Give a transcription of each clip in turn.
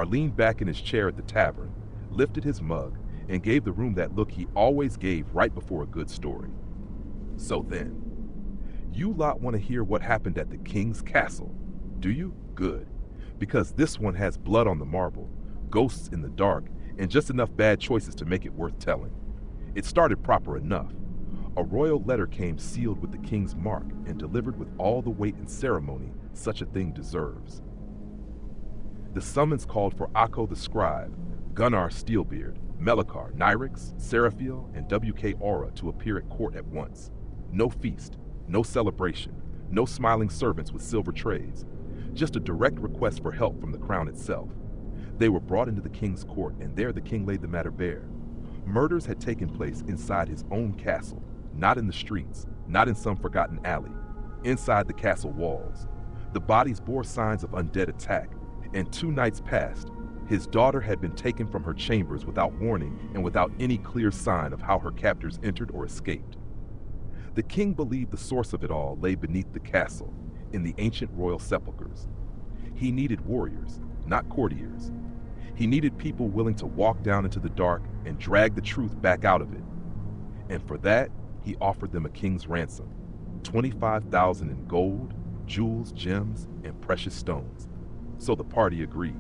leaned back in his chair at the tavern, lifted his mug, and gave the room that look he always gave right before a good story. So then, you lot want to hear what happened at the king's castle, do you? Good. Because this one has blood on the marble, ghosts in the dark, and just enough bad choices to make it worth telling. It started proper enough. A royal letter came sealed with the king's mark and delivered with all the weight and ceremony such a thing deserves. The summons called for Akko the scribe, Gunnar Steelbeard, Melikar, Nyrix, Seraphiel, and W.K. Aura to appear at court at once. No feast, no celebration, no smiling servants with silver trays, just a direct request for help from the crown itself. They were brought into the king's court, and there the king laid the matter bare. Murders had taken place inside his own castle, not in the streets, not in some forgotten alley, inside the castle walls. The bodies bore signs of undead attack, and 2 nights passed. His daughter had been taken from her chambers without warning and without any clear sign of how her captors entered or escaped. The king believed the source of it all lay beneath the castle, in the ancient Royal Sepulchers. He needed warriors, not courtiers. He needed people willing to walk down into the dark and drag the truth back out of it. And for that, he offered them a king's ransom, 25,000 in gold, jewels, gems, and precious stones. So the party agreed.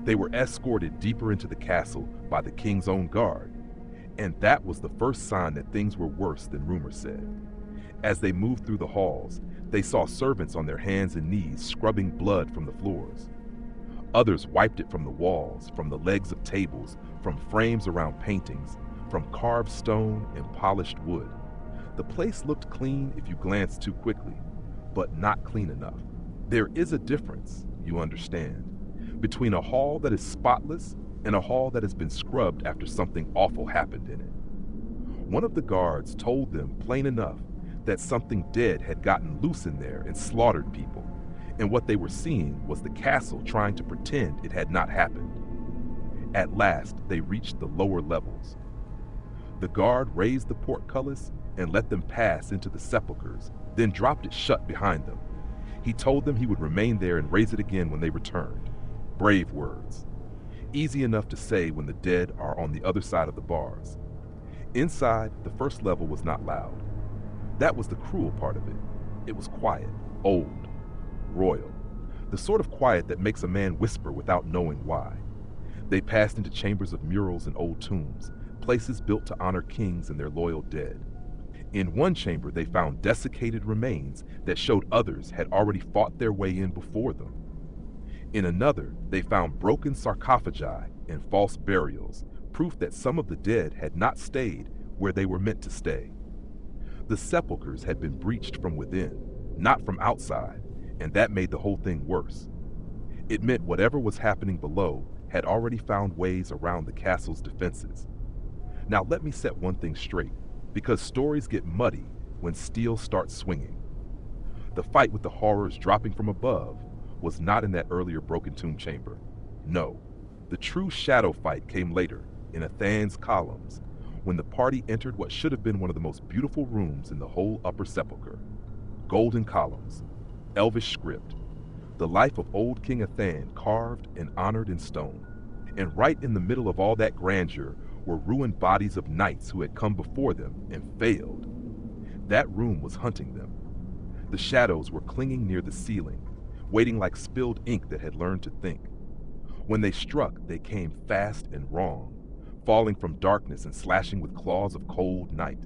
They were escorted deeper into the castle by the king's own guard, and that was the first sign that things were worse than rumor said. As they moved through the halls, they saw servants on their hands and knees scrubbing blood from the floors. Others wiped it from the walls, from the legs of tables, from frames around paintings, from carved stone and polished wood. The place looked clean if you glanced too quickly, but not clean enough. There is a difference, you understand, between a hall that is spotless and a hall that has been scrubbed after something awful happened in it. One of the guards told them plain enough that something dead had gotten loose in there and slaughtered people, and what they were seeing was the castle trying to pretend it had not happened. At last, they reached the lower levels. The guard raised the portcullis and let them pass into the sepulchers, then dropped it shut behind them. He told them he would remain there and raise it again when they returned. Brave words. Easy enough to say when the dead are on the other side of the bars. Inside, the first level was not loud. That was the cruel part of it. It was quiet, old, royal. The sort of quiet that makes a man whisper without knowing why. They passed into chambers of murals and old tombs, places built to honor kings and their loyal dead. In one chamber, they found desiccated remains that showed others had already fought their way in before them. In another, they found broken sarcophagi and false burials, proof that some of the dead had not stayed where they were meant to stay. The sepulchers had been breached from within, not from outside, and that made the whole thing worse. It meant whatever was happening below had already found ways around the castle's defenses. Now let me set one thing straight, because stories get muddy when steel starts swinging. The fight with the horrors dropping from above was not in that earlier broken tomb chamber. No, the true shadow fight came later, in Athan's columns, when the party entered what should have been one of the most beautiful rooms in the whole upper sepulcher. Golden columns, elvish script, the life of old King Athan carved and honored in stone. And right in the middle of all that grandeur were ruined bodies of knights who had come before them and failed. That room was hunting them. The shadows were clinging near the ceiling, waiting like spilled ink that had learned to think. When they struck, they came fast and wrong, falling from darkness and slashing with claws of cold night.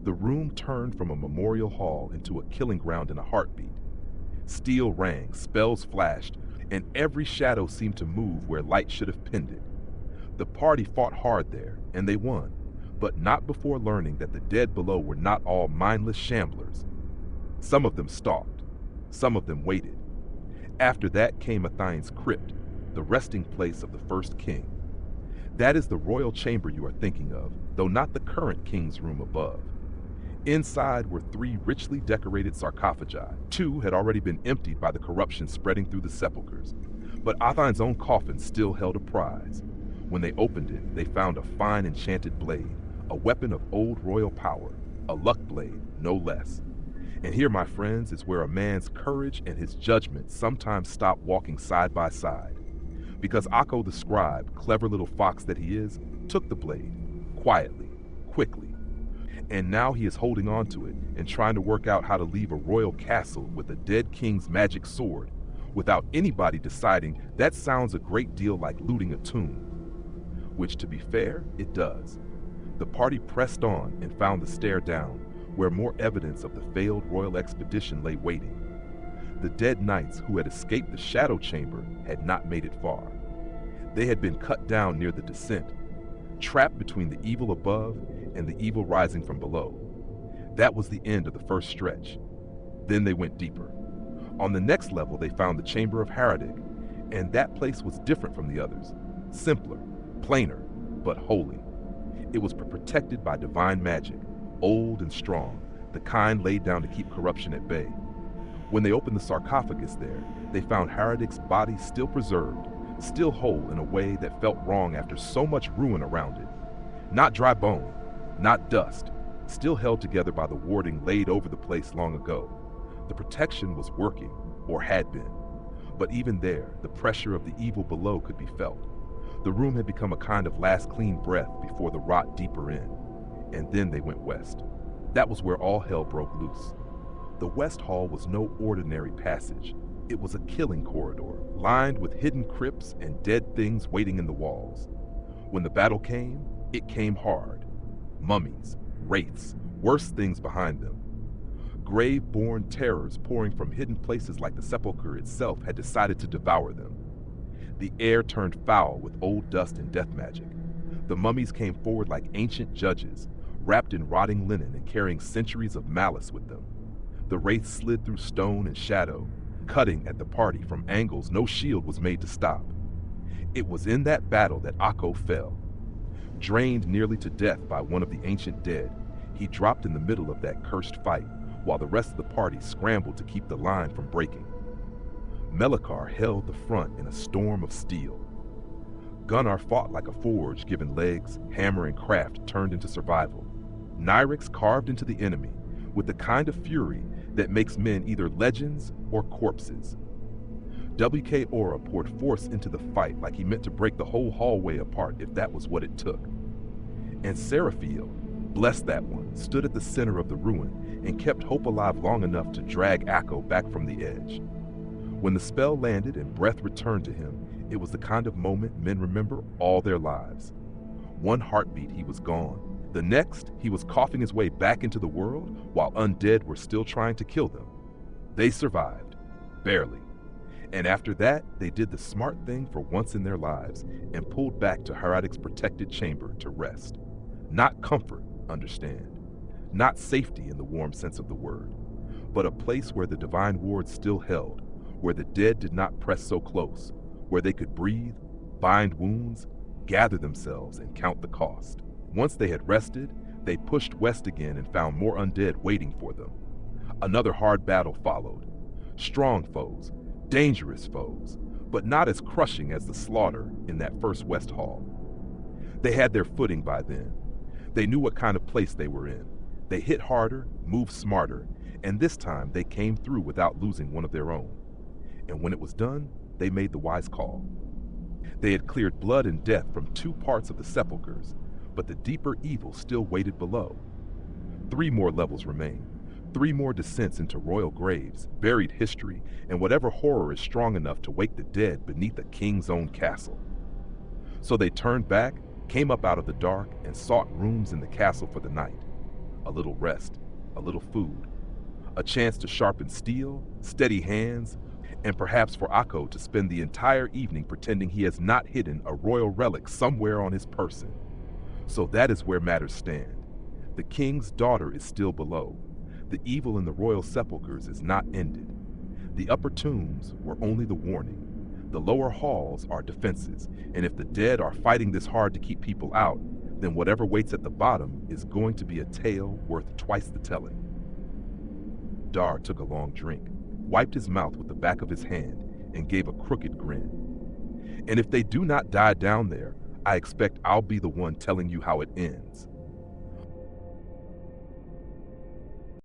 The room turned from a memorial hall into a killing ground in a heartbeat. Steel rang, spells flashed, and every shadow seemed to move where light should have pinned it. The party fought hard there, and they won, but not before learning that the dead below were not all mindless shamblers. Some of them stalked, some of them waited. After that came Athan's crypt, the resting place of the first king. That is the royal chamber you are thinking of, though not the current king's room above. Inside were 3 richly decorated sarcophagi. 2 had already been emptied by the corruption spreading through the sepulchers, but Athan's own coffin still held a prize. When they opened it, they found a fine enchanted blade, a weapon of old royal power, a luck blade, no less. And here, my friends, is where a man's courage and his judgment sometimes stop walking side by side. because Akko the scribe, clever little fox that he is, took the blade, quietly, quickly, and now he is holding on to it and trying to work out how to leave a royal castle with a dead king's magic sword without anybody deciding that sounds a great deal like looting a tomb. Which, to be fair, it does. The party pressed on and found the stair down, where more evidence of the failed royal expedition lay waiting. The dead knights who had escaped the shadow chamber had not made it far. They had been cut down near the descent, trapped between the evil above and the evil rising from below. That was the end of the first stretch. Then they went deeper. On the next level, they found the Chamber of Haradik, and that place was different from the others. Simpler, plainer, but holy. It was protected by divine magic, old and strong, the kind laid down to keep corruption at bay. When they opened the sarcophagus there, they found Haradik's body still preserved, still whole in a way that felt wrong after so much ruin around it. Not dry bone, not dust, still held together by the warding laid over the place long ago. The protection was working, or had been. But even there, the pressure of the evil below could be felt. The room had become a kind of last clean breath before the rot deeper in. And then they went west. That was where all hell broke loose. The West Hall was no ordinary passage. It was a killing corridor, lined with hidden crypts and dead things waiting in the walls. When the battle came, it came hard. Mummies, wraiths, worse things behind them. Grave-born terrors pouring from hidden places like the Sepulchre itself had decided to devour them. The air turned foul with old dust and death magic. The mummies came forward like ancient judges, wrapped in rotting linen and carrying centuries of malice with them. The wraiths slid through stone and shadow, cutting at the party from angles no shield was made to stop. It was in that battle that Akko fell. Drained nearly to death by one of the ancient dead, he dropped in the middle of that cursed fight, while the rest of the party scrambled to keep the line from breaking. Melikar held the front in a storm of steel. Gunnar fought like a forge, given legs, hammer, and craft turned into survival. Nyrix carved into the enemy with the kind of fury that makes men either legends or corpses. WK Aura poured force into the fight like he meant to break the whole hallway apart if that was what it took. And Seraphiel, bless that one, stood at the center of the ruin and kept hope alive long enough to drag Akko back from the edge. When the spell landed and breath returned to him, it was the kind of moment men remember all their lives. One heartbeat, he was gone. The next, he was coughing his way back into the world while undead were still trying to kill them. They survived, barely. And after that, they did the smart thing for once in their lives and pulled back to Haradik's protected chamber to rest. Not comfort, understand. Not safety in the warm sense of the word, but a place where the divine ward still held, where the dead did not press so close, where they could breathe, bind wounds, gather themselves, and count the cost. Once they had rested, they pushed west again and found more undead waiting for them. Another hard battle followed. Strong foes, dangerous foes, but not as crushing as the slaughter in that first West Hall. They had their footing by then. They knew what kind of place they were in. They hit harder, moved smarter, and this time they came through without losing one of their own. And when it was done, they made the wise call. They had cleared blood and death from two parts of the sepulchres, but the deeper evil still waited below. 3 more levels remain, 3 more descents into royal graves, buried history, and whatever horror is strong enough to wake the dead beneath a king's own castle. So they turned back, came up out of the dark, and sought rooms in the castle for the night. A little rest, a little food, a chance to sharpen steel, steady hands, and perhaps for Akko to spend the entire evening pretending he has not hidden a royal relic somewhere on his person. So that is where matters stand. The king's daughter is still below. The evil in the Royal Sepulchers is not ended. The upper tombs were only the warning. The lower halls are defenses, and if the dead are fighting this hard to keep people out, then whatever waits at the bottom is going to be a tale worth twice the telling. Dar took a long drink, wiped his mouth with the back of his hand, and gave a crooked grin. And if they do not die down there, I expect I'll be the one telling you how it ends.